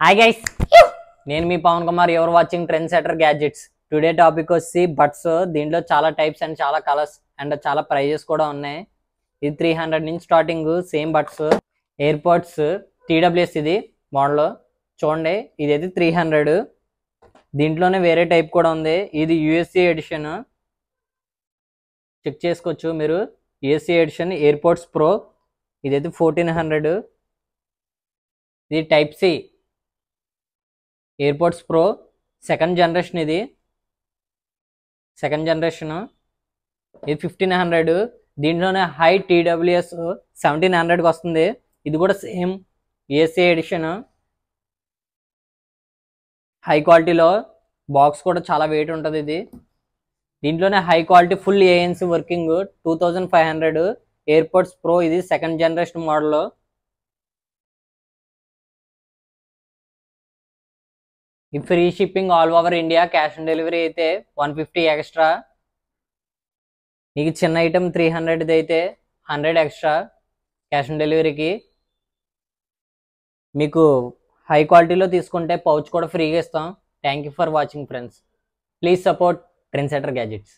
Hi guys, నేను మీ పవన్ కుమార్. ఎవరు watching trend setter gadgets. Today topic వచ్చి బడ్స్. దీంట్లో చాలా టైప్స్ అండ్ చాలా కలర్స్ అండ్ చాలా ప్రైజెస్ కూడా ఉన్నాయి. ఇది 300 నుంచి starting same buds. AirPods TWS ఇది మోడల్ చూడండి. ఇదైతే 300. దీంట్లోనే వేరే టైప్ కూడా ఉంది. ఇది USA ఎడిషన్, చెక్ చేసుకోవచ్చు మీరు. USA edition AirPods pro. ఇదైతే 1400. ఇది type C AirPods pro second generation. ఇది సెకండ్ జనరేషన్. ఇది 1500. దీంట్లోనే హై TWS 1700కి వస్తుంది. ఇది కూడా సేమ్ USA ఎడిషన్. హై క్వాలిటీలో బాక్స్ కూడా చాలా వెయిట్ ఉంటుంది ఇది. దీంట్లోనే high quality full ANC working 2500 AirPods pro. ఇది సెకండ్ జనరేషన్ మోడల్. ఈ free shipping all over India. Cash on delivery అయితే 150 ఎక్స్ట్రా. మీకు చిన్న ఐటమ్ 300 అయితే 100 ఎక్స్ట్రా క్యాష్ ఆన్ డెలివరీకి. మీకు హై క్వాలిటీలో తీసుకుంటే పౌచ్ కూడా ఫ్రీగా ఇస్తాం. Thank you for watching friends. Please support trend setter gadgets.